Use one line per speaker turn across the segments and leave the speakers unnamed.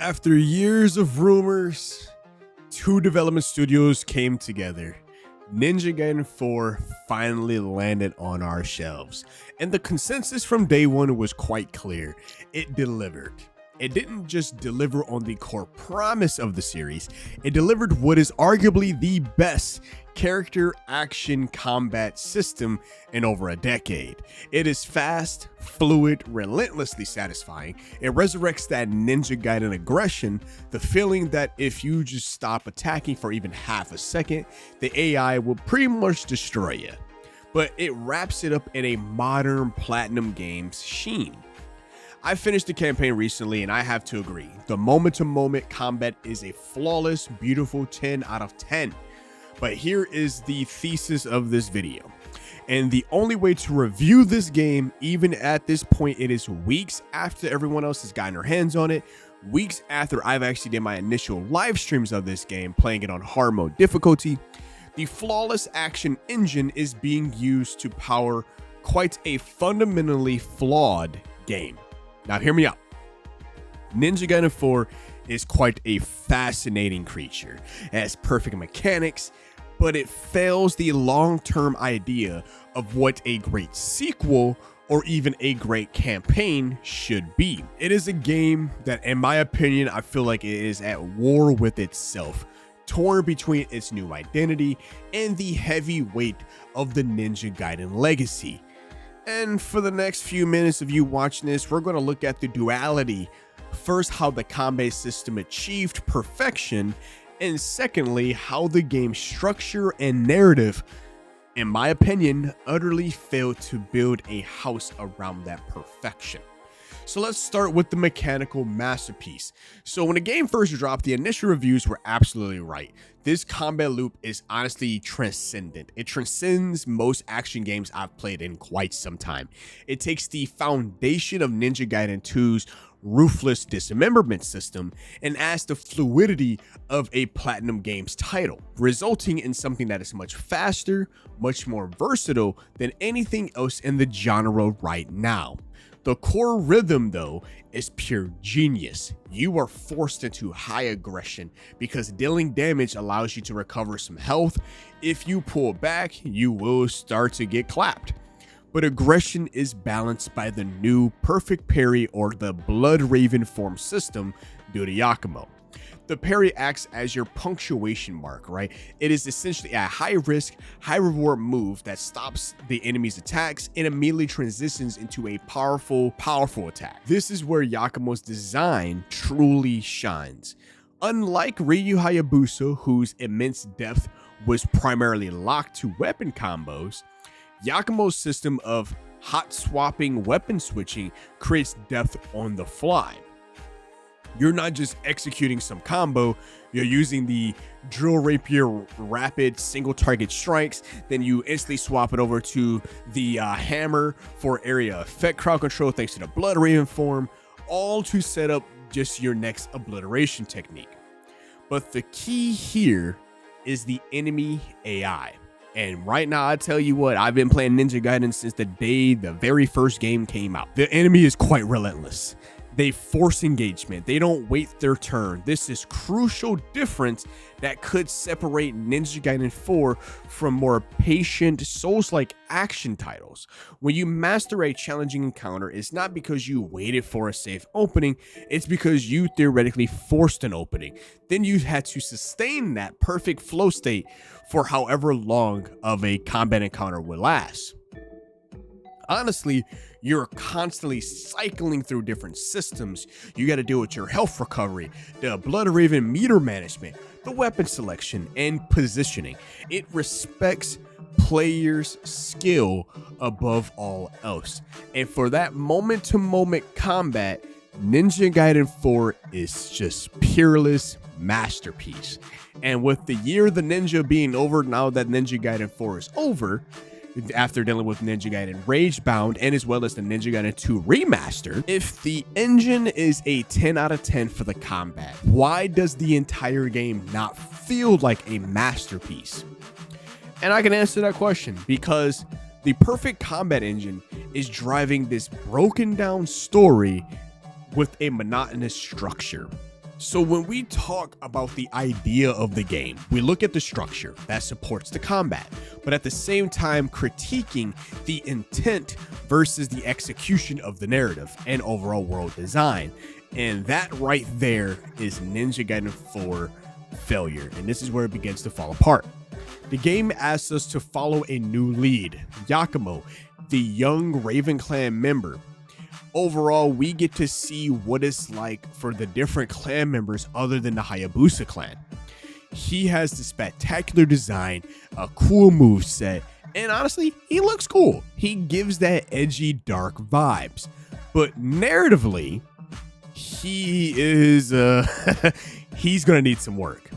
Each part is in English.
After years of rumors, two development studios came together. Ninja Gaiden 4 finally landed on our shelves, and the consensus from day one was quite clear. It delivered. It didn't just deliver on the core promise of the series, it delivered what is arguably the best character action combat system in over a decade. It is fast, fluid, relentlessly satisfying. It resurrects that Ninja Gaiden aggression, the feeling that if you just stop attacking for even half a second, the AI will pretty much destroy you. But it wraps it up in a modern Platinum Games sheen. I finished the campaign recently and I have to agree, the moment-to-moment combat is a flawless, beautiful 10 out of 10. But here is the thesis of this video. And the only way to review this game, even at this point, it is weeks after everyone else has gotten their hands on it, weeks after I've actually did my initial live streams of this game, playing it on hard mode difficulty. The flawless action engine is being used to power quite a fundamentally flawed game. Now hear me out. Ninja Gaiden 4 is quite a fascinating creature. It has perfect mechanics, but it fails the long-term idea of what a great sequel or even a great campaign should be. It is a game that, in my opinion, I feel like it is at war with itself, torn between its new identity and the heavy weight of the Ninja Gaiden legacy. And for the next few minutes of you watching this, we're going to look at the duality. First, how the combat system achieved perfection, and secondly, how the game's structure and narrative, in my opinion, utterly failed to build a house around that perfection. So let's start with the mechanical masterpiece. So when the game first dropped, the initial reviews were absolutely right. This combat loop is honestly transcendent. It transcends most action games I've played in quite some time. It takes the foundation of Ninja Gaiden 2's ruthless dismemberment system and adds the fluidity of a Platinum Games title, resulting in something that is much faster, much more versatile than anything else in the genre right now. The core rhythm, though, is pure genius. You are forced into high aggression because dealing damage allows you to recover some health. If you pull back, you will start to get clapped. But aggression is balanced by the new perfect parry, or the Blood Raven form system due to Yakumo. The parry acts as your punctuation mark, right? It is essentially a high risk, high reward move that stops the enemy's attacks and immediately transitions into a powerful attack. This is where Yakumo's design truly shines. Unlike Ryu Hayabusa, whose immense depth was primarily locked to weapon combos, Yakumo's system of hot swapping weapon switching creates depth on the fly. You're not just executing some combo, you're using the drill rapier rapid single target strikes, then you instantly swap it over to the hammer for area effect crowd control thanks to the Blood Raven form, all to set up just your next obliteration technique. But the key here is the enemy AI. And right now, I tell you what, I've been playing Ninja Gaiden since the day the very first game came out. The enemy is quite relentless. They force engagement. They don't wait their turn. This is crucial difference that could separate Ninja Gaiden 4 from more patient, Souls-like action titles. When you master a challenging encounter, it's not because you waited for a safe opening, it's because you theoretically forced an opening. Then you had to sustain that perfect flow state for however long of a combat encounter would last. Honestly, you're constantly cycling through different systems. You got to deal with your health recovery, the Blood Raven meter management, the weapon selection, and positioning. It respects players' skill above all else. And for that moment-to-moment combat, Ninja Gaiden 4 is just peerless masterpiece. And with the year of the ninja being over, now that Ninja Gaiden 4 is over, after dealing with Ninja Gaiden Ragebound and as well as the Ninja Gaiden 2 Remastered, if the engine is a 10 out of 10 for the combat, why does the entire game not feel like a masterpiece? And I can answer that question because the perfect combat engine is driving this broken down story with a monotonous structure. So when we talk about the idea of the game, we look at the structure that supports the combat, but at the same time critiquing the intent versus the execution of the narrative and overall world design. And that right there is Ninja Gaiden 4 failure, and this is where it begins to fall apart. The game asks us to follow a new lead, Yakumo, the young Raven Clan member. Overall, we get to see what it's like for the different clan members other than the Hayabusa clan. He has the spectacular design, a cool moveset, and honestly, he looks cool. He gives that edgy, dark vibes. But narratively, he is he's gonna need some work.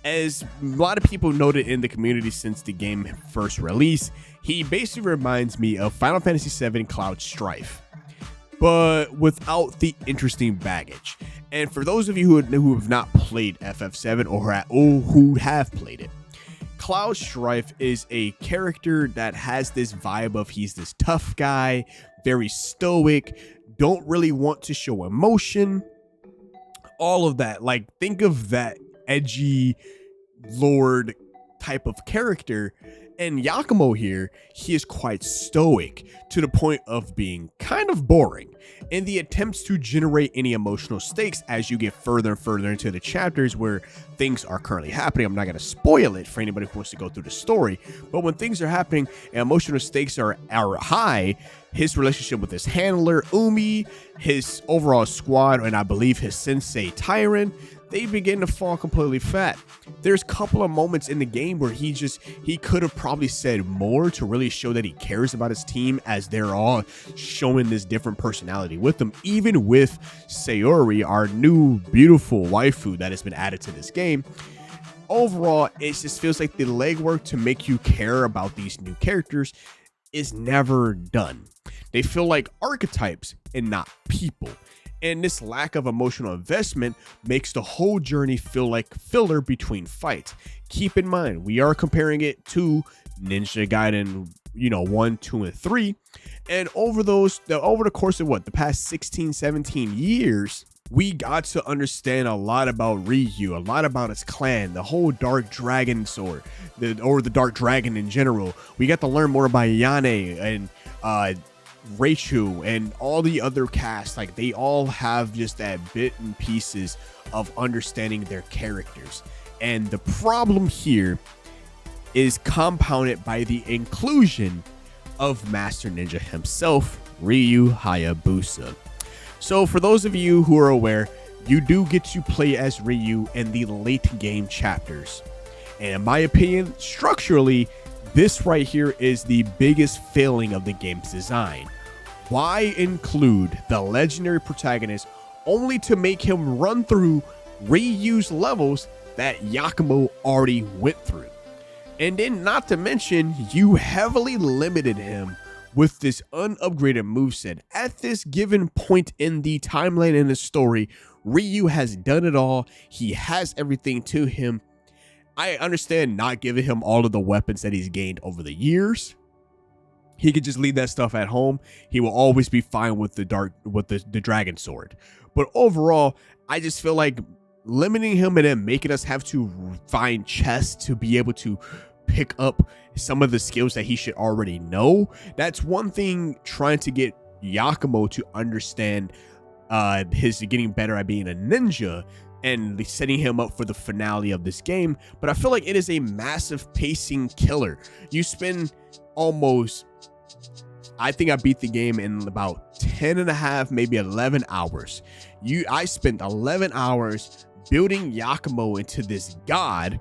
As a lot of people noted in the community since the game first release, he basically reminds me of Final Fantasy VII Cloud Strife, but without the interesting baggage. And for those of you who have not played FF7 or who have played it, Cloud Strife is a character that has this vibe of he's this tough guy, very stoic, don't really want to show emotion, all of that. Like, think of that edgy lord type of character. And Yakumo here, he is quite stoic to the point of being kind of boring in the attempts to generate any emotional stakes as you get further and further into the chapters where things are currently happening. I'm not going to spoil it for anybody who wants to go through the story, but when things are happening and emotional stakes are high, his relationship with his handler, Umi, his overall squad, and I believe his sensei, Tyron, they begin to fall completely fat. There's a couple of moments in the game where he could have probably said more to really show that he cares about his team, as they're all showing this different personality with them. Even with Sayori, our new beautiful waifu that has been added to this game, overall, it just feels like the legwork to make you care about these new characters is never done. They feel like archetypes and not people. And this lack of emotional investment makes the whole journey feel like filler between fights. Keep in mind, we are comparing it to Ninja Gaiden, 1, 2, and 3. And over the course of the past 16, 17 years, we got to understand a lot about Ryu, a lot about his clan, the whole Dark Dragon sword, the Dark Dragon in general. We got to learn more about Yane and Raichu and all the other cast. Like, they all have just that bit and pieces of understanding their characters. And the problem here is compounded by the inclusion of Master Ninja himself, Ryu Hayabusa. So for those of you who are aware, you do get to play as Ryu in the late game chapters. And in my opinion, structurally, this right here is the biggest failing of the game's design. Why include the legendary protagonist only to make him run through Ryu's levels that Yakumo already went through? And then, not to mention, you heavily limited him with this unupgraded moveset. At this given point in the timeline in the story, Ryu has done it all. He has everything to him. I understand not giving him all of the weapons that he's gained over the years. He could just leave that stuff at home. He will always be fine with the dragon sword. But overall, I just feel like limiting him and then making us have to find chests to be able to pick up some of the skills that he should already know. That's one thing, trying to get Yakumo to understand his getting better at being a ninja and setting him up for the finale of this game. But I feel like it is a massive pacing killer. You spend almost, I think I beat the game in about 10 and a half, maybe 11 hours. I spent 11 hours building Yakumo into this god,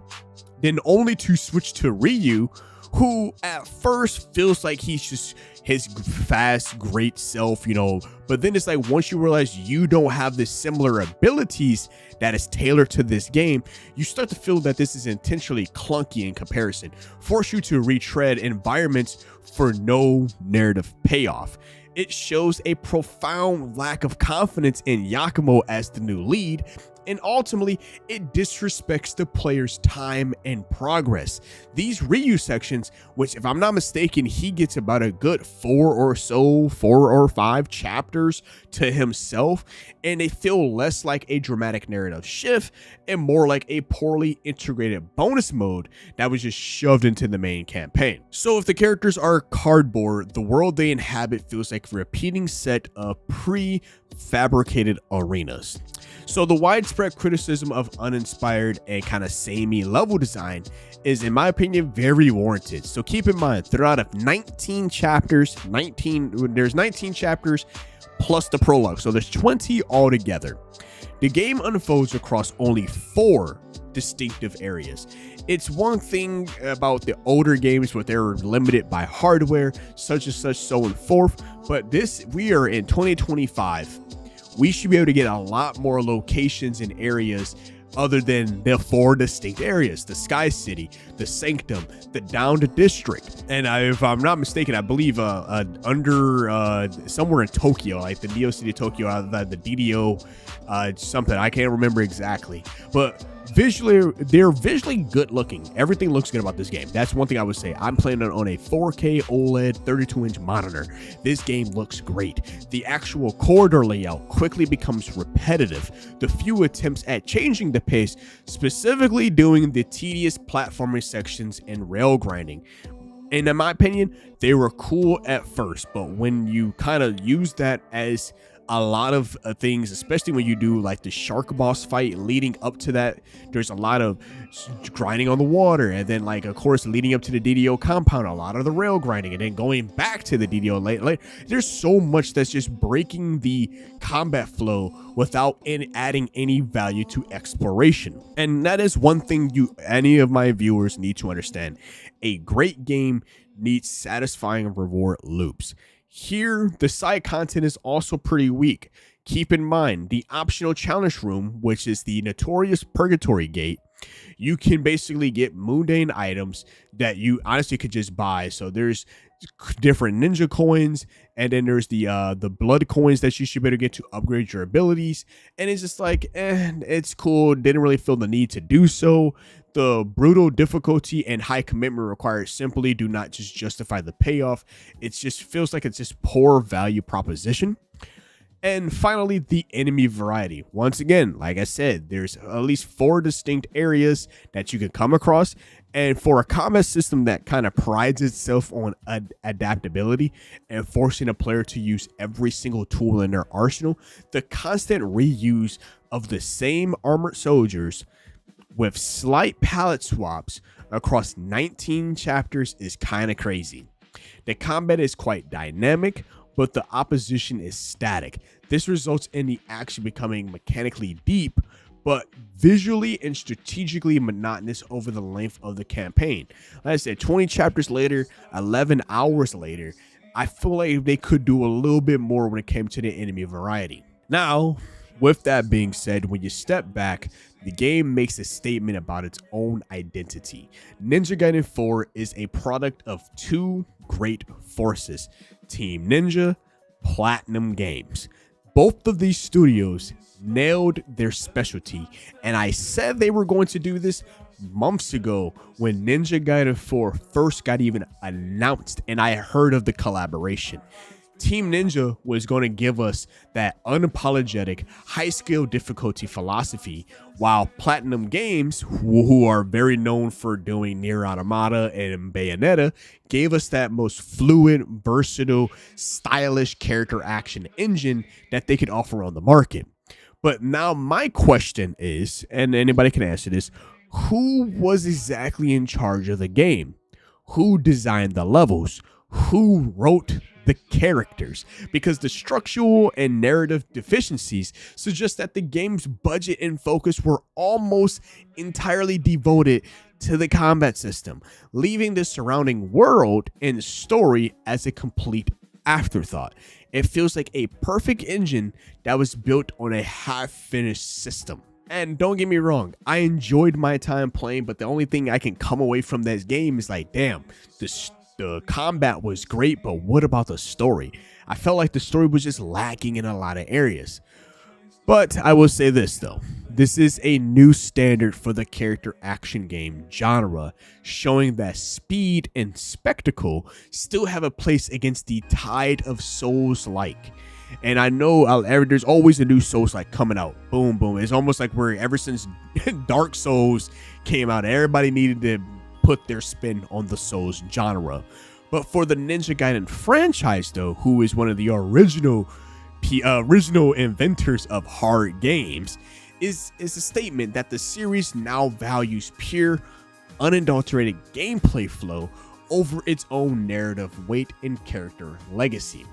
then only to switch to Ryu, who at first feels like he's just his fast, great self, but then it's like, once you realize you don't have the similar abilities that is tailored to this game, you start to feel that this is intentionally clunky in comparison, force you to retread environments for no narrative payoff. It shows a profound lack of confidence in Yakumo as the new lead, and ultimately it disrespects the player's time and progress. These Ryu sections, which if I'm not mistaken, he gets about a good 4 or 5 chapters to himself, and they feel less like a dramatic narrative shift and more like a poorly integrated bonus mode that was just shoved into the main campaign. So if the characters are cardboard, the world they inhabit feels like a repeating set of pre-fabricated arenas. So the widespread criticism of uninspired and kind of samey level design is, in my opinion, very warranted. So keep in mind, throughout of 19 chapters, there's 19 chapters plus the prologue, so there's 20 altogether. The game unfolds across only 4 distinctive areas. It's one thing about the older games where they're limited by hardware, such and such, so and forth, but we are in 2025. We should be able to get a lot more locations and areas other than the 4 distinct areas: the Sky City, the Sanctum, the Downed District, and if I'm not mistaken, I believe under somewhere in Tokyo, like the Neo City Tokyo, the DDO something, I can't remember exactly, but visually, they're visually good looking. Everything looks good about this game. That's one thing I would say. I'm playing it on a 4K OLED 32-inch monitor. This game looks great. The actual corridor layout quickly becomes repetitive. The few attempts at changing the pace, specifically doing the tedious platforming sections and rail grinding, and in my opinion, they were cool at first, but when you kind of use that as a lot of things, especially when you do like the shark boss fight leading up to that, there's a lot of grinding on the water, and then like of course leading up to the DDO compound, a lot of the rail grinding, and then going back to the DDO later. There's so much that's just breaking the combat flow without adding any value to exploration. And that is one thing any of my viewers need to understand. A great game needs satisfying reward loops. Here, the side content is also pretty weak. Keep in mind, the optional challenge room, which is the notorious Purgatory Gate, you can basically get mundane items that you honestly could just buy. So there's different ninja coins, and then there's the blood coins that you should better get to upgrade your abilities. And it's just like, it's cool. Didn't really feel the need to do so. The brutal difficulty and high commitment required simply do not just justify the payoff. It just feels like it's just poor value proposition. And finally, the enemy variety. Once again, like I said, there's at least 4 distinct areas that you can come across. And for a combat system that kind of prides itself on adaptability and forcing a player to use every single tool in their arsenal, the constant reuse of the same armored soldiers with slight palette swaps across 19 chapters is kind of crazy. The combat is quite dynamic, but the opposition is static. This results in the action becoming mechanically deep, but visually and strategically monotonous over the length of the campaign. Like I said, 20 chapters later, 11 hours later, I feel like they could do a little bit more when it came to the enemy variety. Now, with that being said, when you step back, the game makes a statement about its own identity. Ninja Gaiden 4 is a product of 2 great forces: Team Ninja, Platinum Games. Both of these studios nailed their specialty, and I said they were going to do this months ago when Ninja Gaiden 4 first got even announced and I heard of the collaboration. Team Ninja was going to give us that unapologetic high-skill difficulty philosophy, while Platinum Games, who are very known for doing Nier Automata and Bayonetta, gave us that most fluid, versatile, stylish character action engine that they could offer on the market. But now my question is, and anybody can answer this, who was exactly in charge of the game? Who designed the levels? Who wrote the characters? Because the structural and narrative deficiencies suggest that the game's budget and focus were almost entirely devoted to the combat system, leaving the surrounding world and story as a complete afterthought. It feels like a perfect engine that was built on a half-finished system. And don't get me wrong, I enjoyed my time playing, but the only thing I can come away from this game is like, damn, the combat was great, but what about the story? I felt like the story was just lacking in a lot of areas. But I will say this though, This is a new standard for the character action game genre, showing that speed and spectacle still have a place against the tide of Souls-like. And I know there's always a new Souls-like coming out. Boom, boom. It's almost like ever since Dark Souls came out, everybody needed to put their spin on the Souls genre. But for the Ninja Gaiden franchise, though, who is one of the original inventors of hard games, is a statement that the series now values pure, unadulterated gameplay flow over its own narrative weight and character legacy.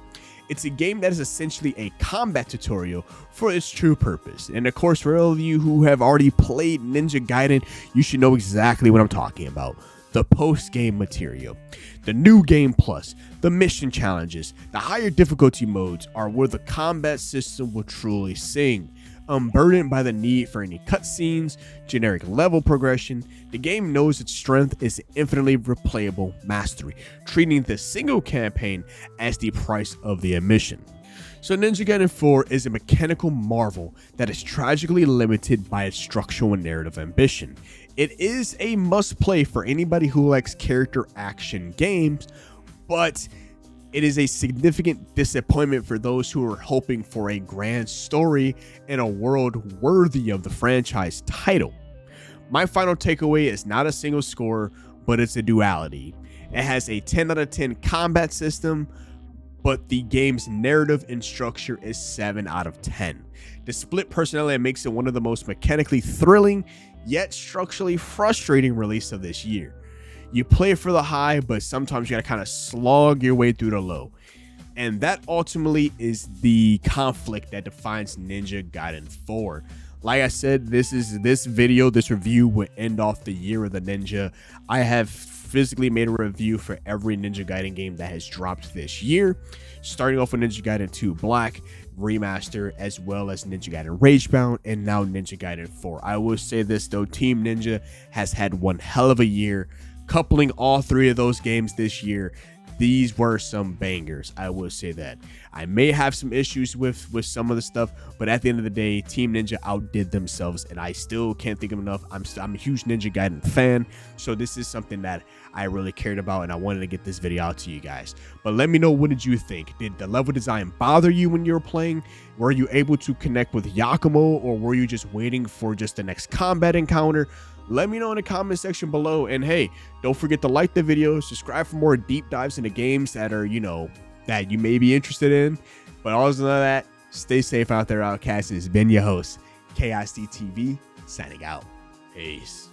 It's a game that is essentially a combat tutorial for its true purpose. And of course, for all of you who have already played Ninja Gaiden, you should know exactly what I'm talking about. The post-game material, the new game plus, the mission challenges, the higher difficulty modes are where the combat system will truly sing. Unburdened by the need for any cutscenes, generic level progression, the game knows its strength is infinitely replayable mastery, treating the single campaign as the price of the admission. So Ninja Gaiden 4 is a mechanical marvel that is tragically limited by its structural and narrative ambition. It is a must-play for anybody who likes character action games, but it is a significant disappointment for those who are hoping for a grand story and a world worthy of the franchise title. My final takeaway is not a single score, but it's a duality. It has a 10 out of 10 combat system, but the game's narrative and structure is 7 out of 10. The split personality makes it one of the most mechanically thrilling, yet structurally frustrating release of this year. You play for the high, but sometimes you gotta kind of slog your way through the low. And that ultimately is the conflict that defines Ninja Gaiden 4. Like I said, this review will end off the year of the Ninja. I have physically made a review for every Ninja Gaiden game that has dropped this year, starting off with Ninja Gaiden 2 Black Remaster, as well as Ninja Gaiden Ragebound, and now Ninja Gaiden 4. I will say this though, Team Ninja has had one hell of a year. Coupling all three of those games this year, these were some bangers. I will say that. I may have some issues with some of the stuff, but at the end of the day, Team Ninja outdid themselves, and I still can't think of enough. I'm a huge Ninja Gaiden fan, so this is something that I really cared about, and I wanted to get this video out to you guys. But let me know, what did you think? Did the level design bother you when you were playing? Were you able to connect with Yakumo, or were you just waiting for just the next combat encounter? Let me know in the comment section below. And hey, don't forget to like the video, subscribe for more deep dives into games that are, that you may be interested in. But other than that, stay safe out there, Outcasts. It's been your host, KICTV, signing out. Peace.